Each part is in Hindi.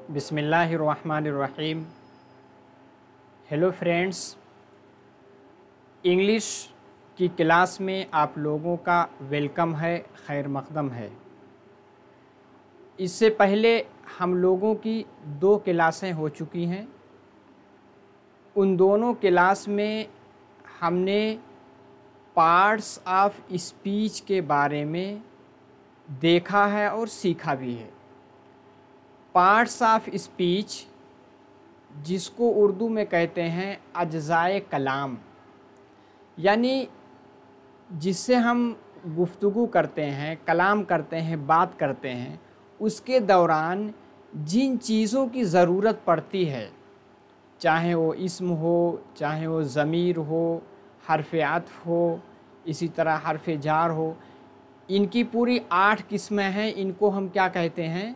बिस्मिल्लाहिर्रहमानिर्रहीम। हेलो फ्रेंड्स, इंग्लिश की क्लास में आप लोगों का वेलकम है, खैर मक़दम है। इससे पहले हम लोगों की 2 क्लासें हो चुकी हैं। उन दोनों क्लास में हमने पार्ट्स ऑफ स्पीच के बारे में देखा है और सीखा भी है। पार्ट्स ऑफ स्पीच, जिसको उर्दू में कहते हैं अज्ज़ाए कलाम, यानी जिससे हम गुफ्तगू करते हैं, कलाम करते हैं, बात करते हैं, उसके दौरान जिन चीज़ों की ज़रूरत पड़ती है, चाहे वो इस्म हो, चाहे वो ज़मीर हो, हर्फ़ अत्फ़ हो, इसी तरह हर्फ़ जार हो, इनकी पूरी 8 किस्में हैं। इनको हम क्या कहते हैं?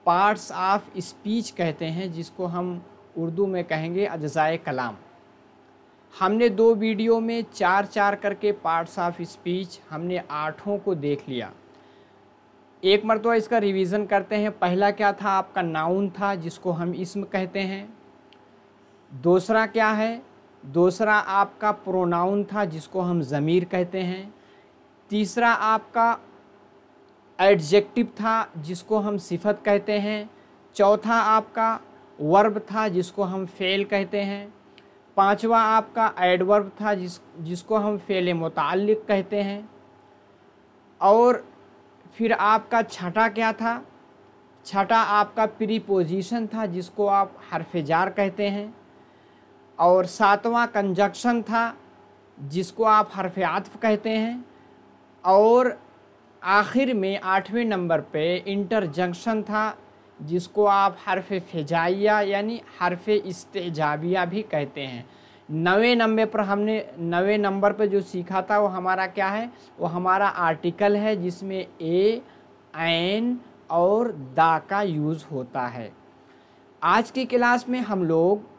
पार्ट्स ऑफ स्पीच कहते हैं, जिसको हम उर्दू में कहेंगे अज्ज़ाए कलाम। हमने 2 वीडियो में 4-4 करके पार्ट्स ऑफ स्पीच हमने 8 को देख लिया। एक मरतबा इसका रिवीज़न करते हैं। पहला क्या था? आपका नाउन था, जिसको हम इस्म कहते हैं। दूसरा क्या है? दूसरा आपका प्रोनाउन था, जिसको हम ज़मीर कहते हैं। तीसरा आपका एडजेक्टिव था, जिसको हम सिफत कहते हैं। चौथा आपका वर्ब था, जिसको हम फ़ेल कहते हैं। पांचवा आपका एडवर्ब था, जिसको हम फ़ेल मुतअल्लिक़ कहते हैं। और फिर आपका छठा क्या था? छठा आपका प्रीपोजिशन था, जिसको आप हर्फ़ जार कहते हैं। और सातवां कंजक्शन था, जिसको आप हर्फ़ अत्फ़ कहते हैं। और आखिर में 8वें नंबर पे इंटरजंक्शन था, जिसको आप हर्फ़ फ़िजाइया यानी हर्फ़ इस्तेजाबिया भी कहते हैं। 9वें नंबर पे जो सीखा था वो हमारा क्या है? वो हमारा आर्टिकल है, जिसमें ए, ऐन और दा का यूज़ होता है। आज की क्लास में हम लोग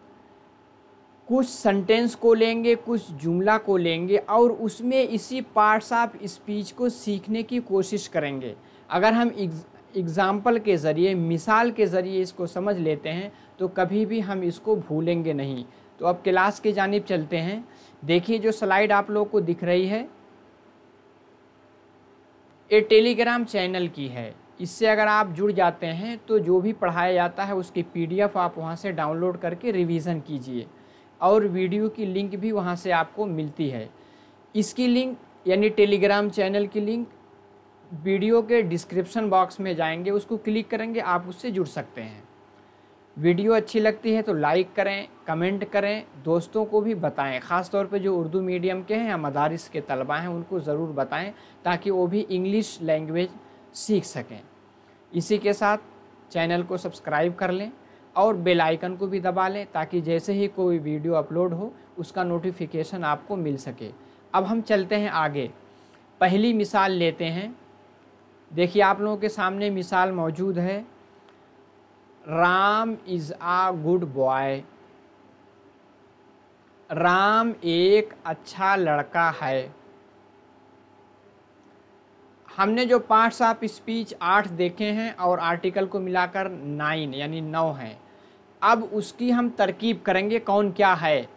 कुछ सेंटेंस को लेंगे, कुछ जुमला को लेंगे और उसमें इसी पार्ट्स ऑफ स्पीच को सीखने की कोशिश करेंगे। अगर हम एग्ज़ाम्पल के ज़रिए, मिसाल के ज़रिए इसको समझ लेते हैं तो कभी भी हम इसको भूलेंगे नहीं। तो अब क्लास की जानिब चलते हैं। देखिए, जो स्लाइड आप लोग को दिख रही है, ये टेलीग्राम चैनल की है। इससे अगर आप जुड़ जाते हैं तो जो भी पढ़ाया जाता है उसकी PDF आप वहाँ से डाउनलोड करके रिवीज़न कीजिए और वीडियो की लिंक भी वहाँ से आपको मिलती है। इसकी लिंक यानी टेलीग्राम चैनल की लिंक वीडियो के डिस्क्रिप्शन बॉक्स में जाएंगे, उसको क्लिक करेंगे, आप उससे जुड़ सकते हैं। वीडियो अच्छी लगती है तो लाइक करें, कमेंट करें, दोस्तों को भी बताएं। ख़ास तौर पे जो उर्दू मीडियम के हैं या मदारिस के तलबा हैं, उनको ज़रूर बताएं ताकि वो भी इंग्लिश लैंग्वेज सीख सकें। इसी के साथ चैनल को सब्सक्राइब कर लें और बेल आइकन को भी दबा लें ताकि जैसे ही कोई वीडियो अपलोड हो उसका नोटिफिकेशन आपको मिल सके। अब हम चलते हैं आगे। पहली मिसाल लेते हैं। देखिए, आप लोगों के सामने मिसाल मौजूद है। Ram is a good boy. Ram एक अच्छा लड़का है। हमने जो पार्ट्स ऑफ स्पीच 8 देखे हैं और आर्टिकल को मिलाकर 9 यानी 9 हैं। अब उसकी हम तरकीब करेंगे, कौन क्या है।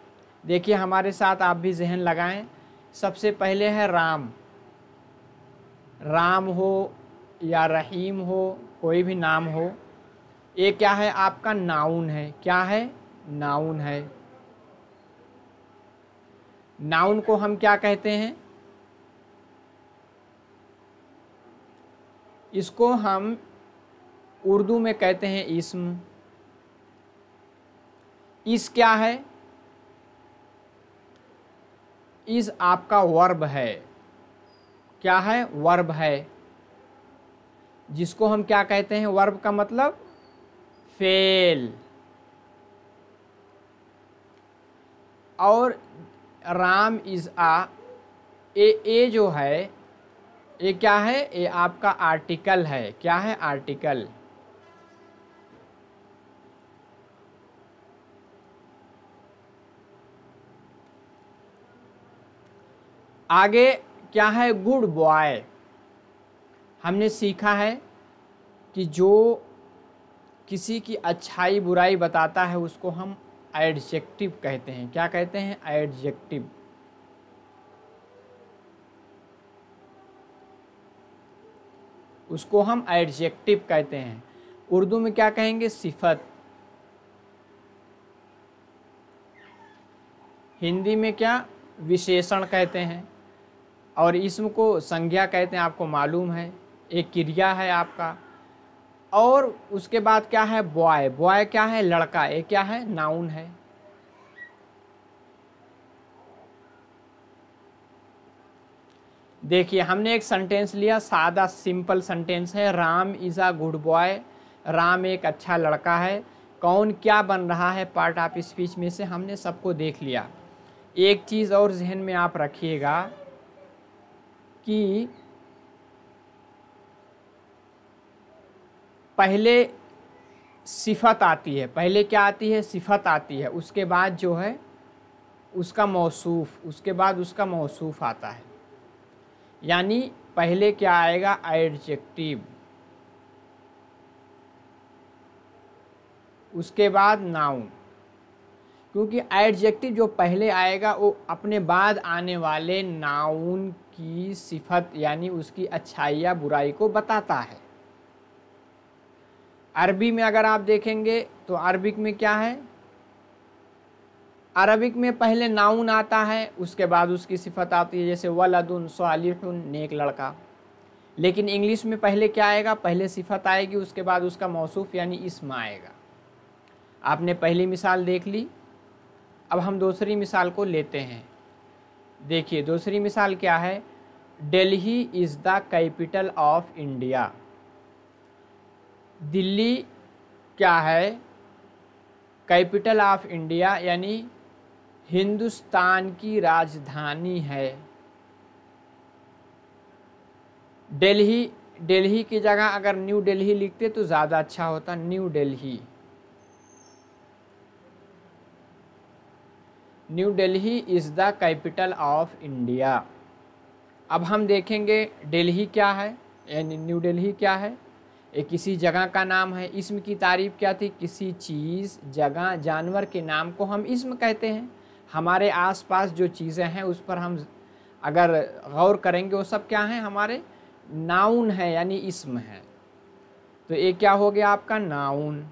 देखिए, हमारे साथ आप भी जहन लगाएं। सबसे पहले है राम। राम हो या रहीम हो, कोई भी नाम हो, ये क्या है? आपका नाउन है। क्या है? नाउन है। नाउन को हम क्या कहते हैं? इसको हम उर्दू में कहते हैं इस्म। इस क्या है? इस आपका वर्ब है। क्या है? वर्ब है, जिसको हम क्या कहते हैं? वर्ब का मतलब फेल। और राम इज़ आ, ए जो है, ये क्या है? ये आपका आर्टिकल है। क्या है? आर्टिकल। आगे क्या है? Good boy. हमने सीखा है कि जो किसी की अच्छाई बुराई बताता है उसको हम एडजेक्टिव कहते हैं। क्या कहते हैं? एडजेक्टिव। उसको हम एडजेक्टिव कहते हैं। उर्दू में क्या कहेंगे? सिफत। हिंदी में क्या? विशेषण कहते हैं। और इसम को संज्ञा कहते हैं, आपको मालूम है, एक क्रिया है आपका। और उसके बाद क्या है? बॉय। बॉय क्या है? लड़का। ये क्या है? नाउन है। देखिए हमने एक सेंटेंस लिया, सादा सिंपल सेंटेंस है, Ram is a good boy. Ram एक अच्छा लड़का है। कौन क्या बन रहा है पार्ट ऑफ स्पीच में से, हमने सबको देख लिया। एक चीज़ और जहन में आप रखिएगा कि पहले सिफत आती है। पहले क्या आती है? सिफत आती है। उसके बाद जो है उसका मौसूफ, उसके बाद उसका मौसूफ आता है। यानी पहले क्या आएगा? एडजेक्टिव, उसके बाद नाउन। क्योंकि एडजेक्टिव जो पहले आएगा वो अपने बाद आने वाले नाउन की सिफत यानी उसकी अच्छाई या बुराई को बताता है। अरबी में अगर आप देखेंगे तो अरबिक में क्या है? अरबिक में पहले नाउन आता है, उसके बाद उसकी सिफत आती है, जैसे वलदुन सालिहुन, नेक लड़का। लेकिन इंग्लिश में पहले क्या आएगा? पहले सिफत आएगी, उसके बाद उसका मौसूफ यानी इस्म आएगा। आपने पहली मिसाल देख ली। अब हम दूसरी मिसाल को लेते हैं। देखिए दूसरी मिसाल क्या है? Delhi is the capital of India. Delhi क्या है? कैपिटल ऑफ इंडिया यानी हिंदुस्तान की राजधानी है। दिल्ली, दिल्ली की जगह अगर न्यू दिल्ली लिखते तो ज़्यादा अच्छा होता, new Delhi. New Delhi is the capital of India. अब हम देखेंगे दिल्ली क्या है यानी न्यू दिल्ली क्या है? ये किसी जगह का नाम है। इस्म की तारीफ क्या थी? किसी चीज़, जगह, जानवर के नाम को हम इस्म कहते हैं। हमारे आसपास जो चीज़ें हैं उस पर हम अगर गौर करेंगे वो सब क्या हैं? हमारे नाउन है यानी इस्म है। तो ये क्या हो गया आपका? नाउन।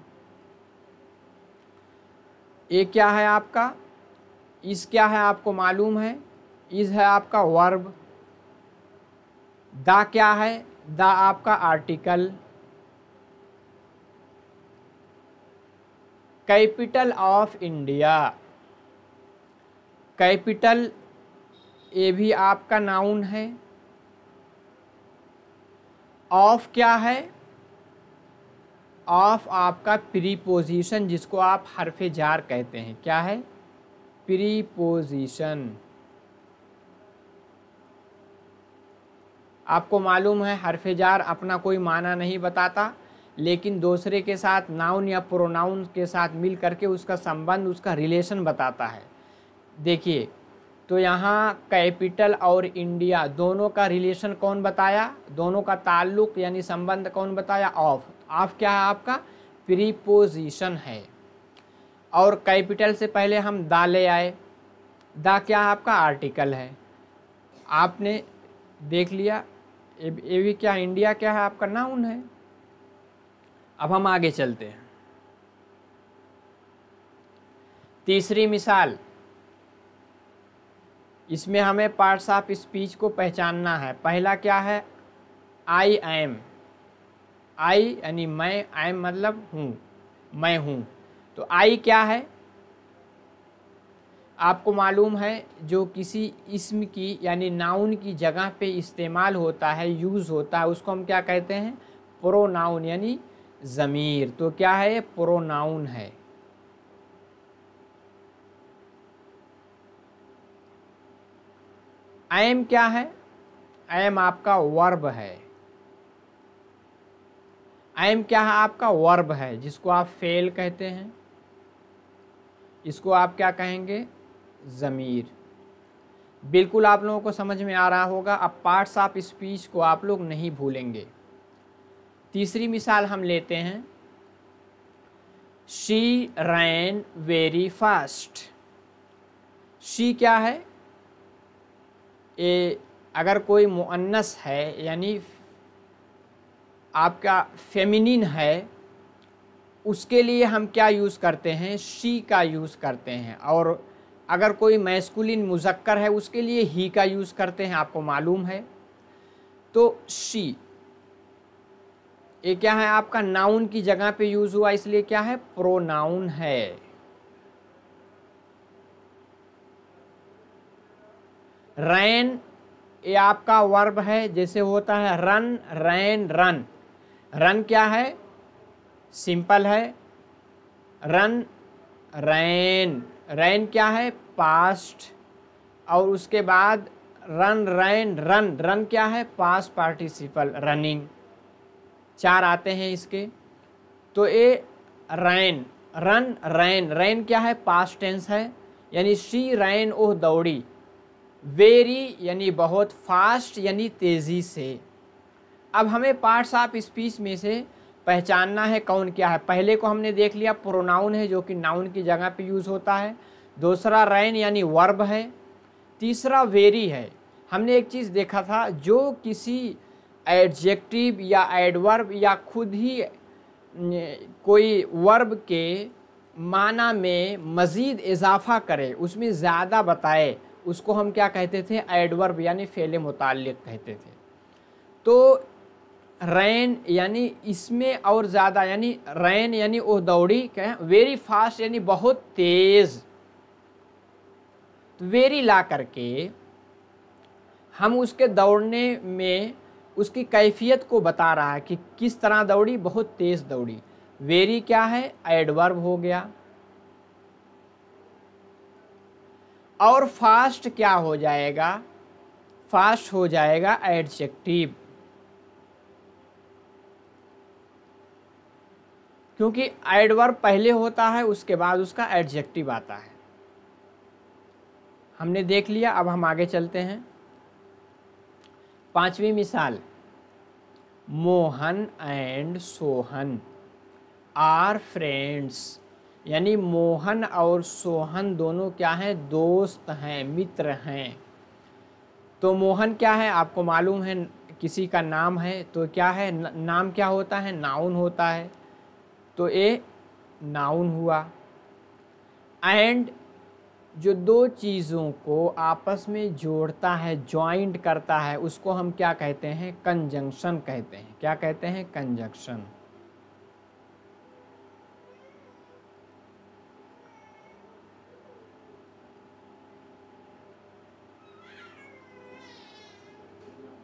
ये क्या है आपका? इस क्या है? आपको मालूम है, इस है आपका वर्ब। दा क्या है? दा आपका article. Capital of India, capital ये भी आपका नाउन है। ऑफ क्या है? ऑफ आपका प्रीपोजिशन, जिसको आप हरफे जार कहते हैं। क्या है? प्रीपोजिशन। आपको मालूम है हरफे जार अपना कोई माना नहीं बताता, लेकिन दूसरे के साथ नाउन या प्रोनाउन के साथ मिल करके उसका संबंध, उसका रिलेशन बताता है। देखिए तो यहाँ कैपिटल और इंडिया दोनों का रिलेशन कौन बताया? दोनों का ताल्लुक यानी संबंध कौन बताया? ऑफ। ऑफ क्या है आपका? प्रीपोजिशन है। और कैपिटल से पहले हम दा ले आए। दा क्या है आपका? आर्टिकल है। आपने देख लिया। ये भी क्या? इंडिया क्या है आपका? नाउन है। अब हम आगे चलते हैं। तीसरी मिसाल, इसमें हमें पार्ट्स ऑफ स्पीच को पहचानना है। पहला क्या है? I am. आई यानी मैं, एम मतलब हूँ, मैं हूँ। तो आई क्या है? आपको मालूम है जो किसी इस्म की यानी नाउन की जगह पे इस्तेमाल होता है, यूज़ होता है, उसको हम क्या कहते हैं? प्रोनाउन यानी ज़मीर। तो क्या है? ये प्रोनाउन है। एम क्या है? एम आपका वर्ब है। एम क्या है? आपका वर्ब है, जिसको आप फेल कहते हैं। इसको आप क्या कहेंगे? ज़मीर। बिल्कुल आप लोगों को समझ में आ रहा होगा। अब पार्ट्स ऑफ स्पीच को आप लोग नहीं भूलेंगे। तीसरी मिसाल हम लेते हैं। She rain very fast. She क्या है, ये अगर कोई मुअन्नस है यानी आपका फेमिनिन है, उसके लिए हम क्या यूज़ करते हैं, शी का यूज़ करते हैं। और अगर कोई मैस्कुलिन मुज़क्कर है उसके लिए ही का यूज़ करते हैं, आपको मालूम है। तो शी ये क्या है, आपका नाउन की जगह पे यूज़ हुआ, इसलिए क्या है, प्रोनाउन है। रैन ये आपका वर्ब है, जैसे होता है रन, रैन, रन। रन क्या है, सिंपल है, रन, रैन। रैन क्या है, पास्ट। और उसके बाद रन, रैन, रन। रन क्या है, पास्ट पार्टिसिपल, रनिंग। 4 आते हैं इसके। तो ये रैन, रन, रैन। रैन क्या है, पास्ट टेंस है, यानी शी रैन, ओह दौड़ी। वेरी यानी बहुत, फास्ट यानी तेज़ी से। अब हमें पार्ट्स ऑफ स्पीच में से पहचानना है कौन क्या है। पहले को हमने देख लिया, प्रोनाउन है जो कि नाउन की जगह पे यूज़ होता है। दूसरा रैन यानी वर्ब है। तीसरा वेरी है। हमने एक चीज़ देखा था, जो किसी एडजेक्टिव या एडवर्ब या खुद ही कोई वर्ब के माना में मज़ीद इजाफा करे, उसमें ज़्यादा बताए, उसको हम क्या कहते थे, एडवर्ब यानी फ़ेल मुताल्लिक कहते थे। तो रैन यानी इसमें और ज़्यादा, यानी रैन यानी वो दौड़ी, क्या, वेरी फास्ट यानी बहुत तेज़। तो वेरी ला करके हम उसके दौड़ने में उसकी कैफियत को बता रहा है कि किस तरह दौड़ी, बहुत तेज़ दौड़ी। वेरी क्या है, एडवर्ब हो गया। और फास्ट क्या हो जाएगा, फास्ट हो जाएगा एडजेक्टिव, क्योंकि एडवर्ब पहले होता है उसके बाद उसका एडजेक्टिव आता है। हमने देख लिया, अब हम आगे चलते हैं। 5वीं मिसाल, Mohan and Sohan are friends, यानी मोहन और सोहन दोनों क्या हैं, दोस्त हैं, मित्र हैं। तो मोहन क्या है, आपको मालूम है, किसी का नाम है, तो क्या है, नाम क्या होता है, नाउन होता है। तो ये नाउन हुआ। एंड जो दो चीज़ों को आपस में जोड़ता है, जॉइंट करता है, उसको हम क्या कहते हैं, कंजंक्शन कहते हैं। क्या कहते हैं, कंजंक्शन।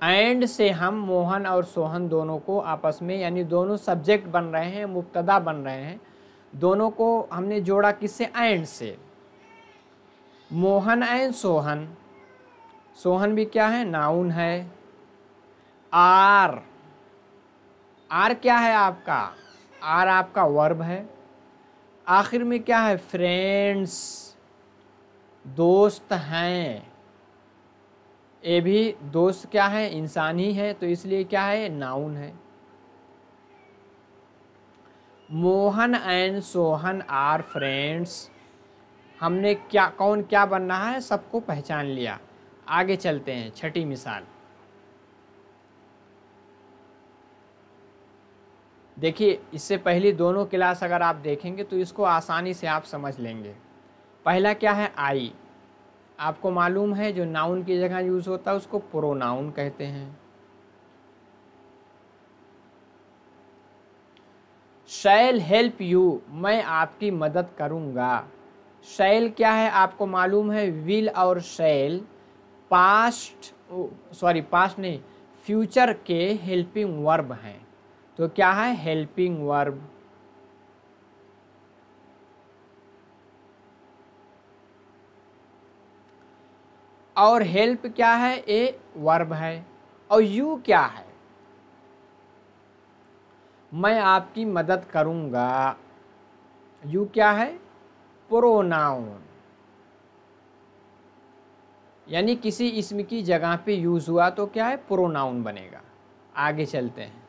एंड से हम मोहन और सोहन दोनों को आपस में, यानी दोनों सब्जेक्ट बन रहे हैं, मुब्तदा बन रहे हैं, दोनों को हमने जोड़ा किससे, एंड से। मोहन एंड सोहन, सोहन भी क्या है, नाउन है। आर, आर क्या है आपका, आर आपका वर्ब है। आखिर में क्या है, फ्रेंड्स, दोस्त हैं। ये भी दोस्त क्या है, इंसान ही है, तो इसलिए क्या है, नाउन है। Mohan and Sohan are friends, हमने क्या, कौन क्या बन रहा है, सबको पहचान लिया। आगे चलते हैं, 6ठी मिसाल। देखिए, इससे पहले दोनों क्लास अगर आप देखेंगे तो इसको आसानी से आप समझ लेंगे। पहला क्या है, आई। आपको मालूम है जो नाउन की जगह यूज़ होता है उसको प्रोनाउन कहते हैं। शैल हेल्प यू, मैं आपकी मदद करूँगा। शैल क्या है, आपको मालूम है, विल और शैल पास्ट नहीं, फ्यूचर के हेल्पिंग वर्ब हैं। तो क्या है, हेल्पिंग वर्ब। और हेल्प क्या है, ए वर्ब है। और यू क्या है, मैं आपकी मदद करूँगा। यू क्या है, प्रोनाउन, यानी किसी इसम की जगह पे यूज़ हुआ तो क्या है, प्रोनाउन बनेगा। आगे चलते हैं,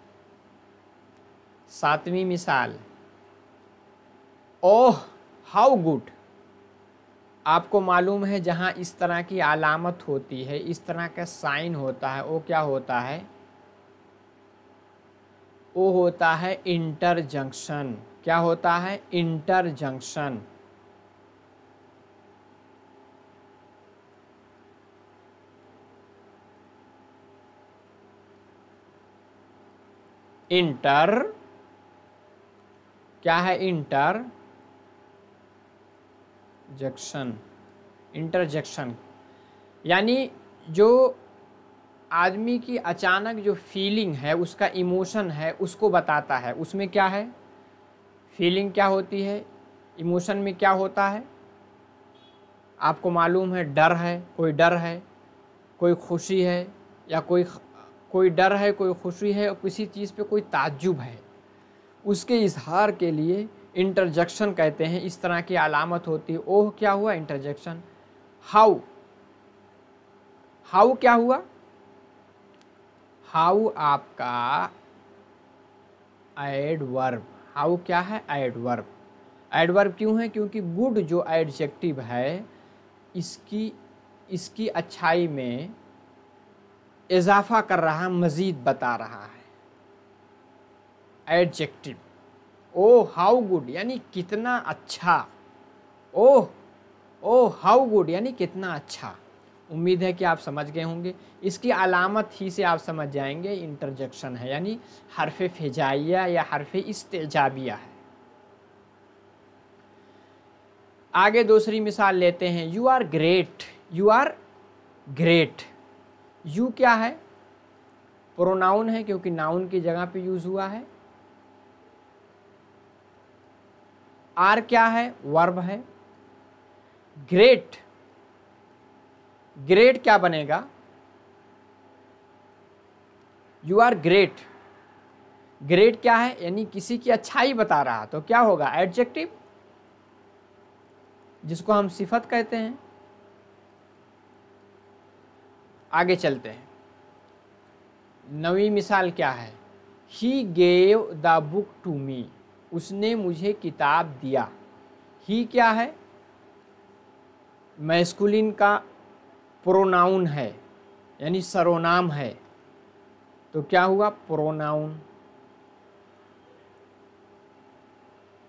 7वीं मिसाल। Oh how good. आपको मालूम है जहाँ इस तरह की अलामत होती है, इस तरह का साइन होता है, वो क्या होता है? वो होता है इंटरजंक्शन। क्या होता है? इंटरजंक्शन। इंटर क्या है? Inter junction. इंटरजेक्शन यानी जो आदमी की अचानक जो फीलिंग है, उसका इमोशन है, उसको बताता है। उसमें क्या है? फीलिंग क्या होती है? इमोशन में क्या होता है? आपको मालूम है डर है, कोई डर है, कोई खुशी है, या कोई डर है, कोई खुशी है, और किसी चीज़ पे कोई ताज्जुब है, उसके इजहार के लिए इंटरजेक्शन कहते हैं। इस तरह की अलामत होती है। ओह क्या हुआ? इंटरजेक्शन। हाउ, हाउ क्या हुआ? हाउ आपका एडवर्ब। हाउ क्या है? एडवर्ब। एडवर्ब क्यों है? क्योंकि गुड जो एडजेक्टिव है, इसकी इसकी अच्छाई में इजाफा कर रहा है, मज़ीद बता रहा है। एडजेक्टिव। ओह हाउ गुड यानी कितना अच्छा। ओह ओह हाउ गुड यानी कितना अच्छा। उम्मीद है कि आप समझ गए होंगे। इसकी अलामत ही से आप समझ जाएंगे इंटरजेक्शन है, यानी हरफ हिजाइया या हरफ इस्तेजाबिया है। आगे दूसरी मिसाल लेते हैं। You are great. You are great. You क्या है? प्रोनाउन है, क्योंकि नाउन की जगह पे यूज हुआ है। आर क्या है? वर्ब है। ग्रेट, ग्रेट क्या बनेगा? You are great. ग्रेट क्या है? यानी किसी की अच्छाई बता रहा, तो क्या होगा? एडजेक्टिव, जिसको हम सिफत कहते हैं। आगे चलते हैं। नवी मिसाल क्या है? He gave the book to me. उसने मुझे किताब दिया। ही क्या है? मैस्कुलिन का प्रोनाउन है, यानी सर्वनाम है, तो क्या हुआ? Pronoun.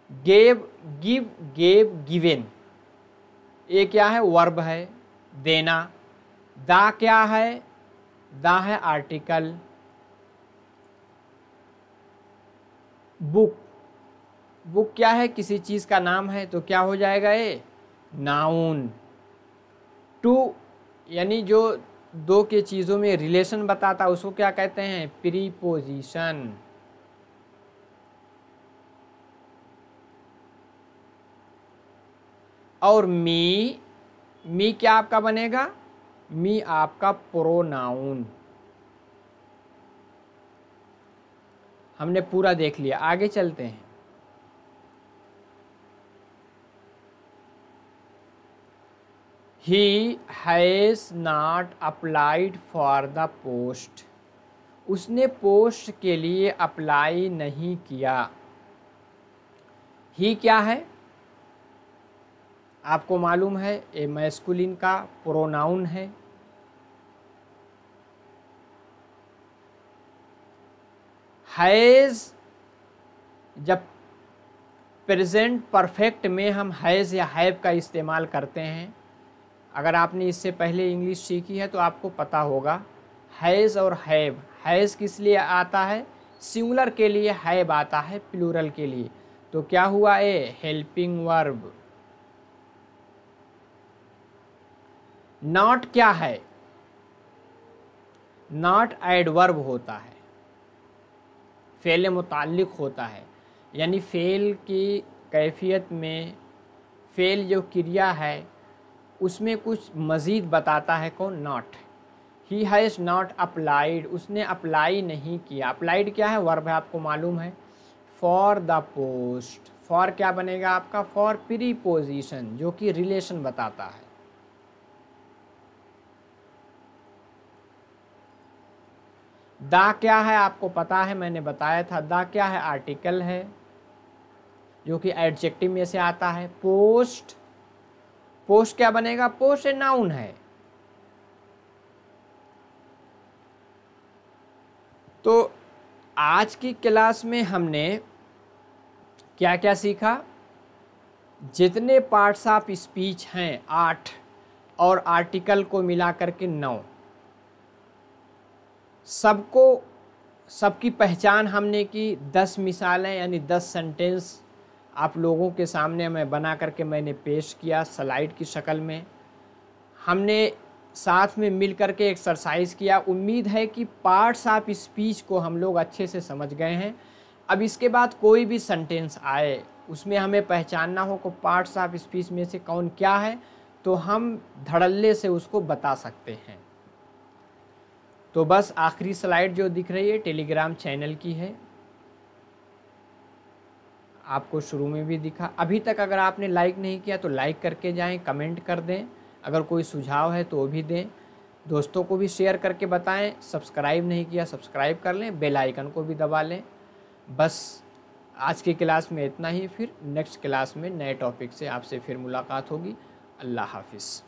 Gave, give, gave, given, ये क्या है? वर्ब है, देना। दा क्या है? दा है आर्टिकल। बुक, बुक क्या है? किसी चीज़ का नाम है, तो क्या हो जाएगा? ये नाउन। टू यानी जो दो के चीज़ों में रिलेशन बताता, उसको क्या कहते हैं? प्रीपोजिशन। और मी, मी क्या आपका बनेगा? मी आपका प्रोनाउन। हमने पूरा देख लिया, आगे चलते हैं। He has not applied for the post. उसने पोस्ट के लिए अप्लाई नहीं किया। ही क्या है? आपको मालूम है ये मैस्कुलिन का प्रोनाउन है। हैज़, जब प्रेजेंट परफेक्ट में हम हैज़ या हैव का इस्तेमाल करते हैं, अगर आपने इससे पहले इंग्लिश सीखी है तो आपको पता होगा। हैज़ और हैव, हैज़ किस लिए आता है? सिंगुलर के लिए। हैव आता है प्लूरल के लिए। तो क्या हुआ? ए हेल्पिंग वर्ब। नॉट क्या है? नॉट एडवर्ब होता है, फेल मुताल्लिक होता है, यानी फेल की कैफियत में फेल जो क्रिया है उसमें कुछ मज़ीद बताता है। कौन? Not. He has not applied, उसने अप्लाई नहीं किया। अप्लाइड क्या है? वर्ब है, आपको मालूम है। फॉर द पोस्ट, फॉर क्या बनेगा आपका? फॉर प्रीपोजिशन, जो कि रिलेशन बताता है। दा क्या है? आपको पता है, मैंने बताया था। दा क्या है? आर्टिकल है। जो कि एडजेक्टिव में से आता है। पोस्ट, पोस्ट क्या बनेगा? पोस्ट नाउन है। तो आज की क्लास में हमने क्या क्या सीखा? जितने पार्ट्स ऑफ स्पीच हैं 8 और आर्टिकल को मिला करके 9, सबकी पहचान हमने की। 10 मिसालें यानी 10 सेंटेंस आप लोगों के सामने मैं बना करके मैंने पेश किया स्लाइड की शक्ल में। हमने साथ में मिल करके एक्सरसाइज किया। उम्मीद है कि पार्ट्स ऑफ स्पीच को हम लोग अच्छे से समझ गए हैं। अब इसके बाद कोई भी सेंटेंस आए उसमें हमें पहचानना हो कि पार्ट्स ऑफ स्पीच में से कौन क्या है, तो हम धड़ल्ले से उसको बता सकते हैं। तो बस आखिरी स्लाइड जो दिख रही है टेलीग्राम चैनल की है, आपको शुरू में भी दिखा। अभी तक अगर आपने लाइक नहीं किया तो लाइक करके जाएं, कमेंट कर दें, अगर कोई सुझाव है तो वो भी दें, दोस्तों को भी शेयर करके बताएं। सब्सक्राइब नहीं किया सब्सक्राइब कर लें, बेल आइकन को भी दबा लें। बस आज की क्लास में इतना ही, फिर नेक्स्ट क्लास में नए टॉपिक से आपसे फिर मुलाकात होगी। अल्लाह हाफिज़।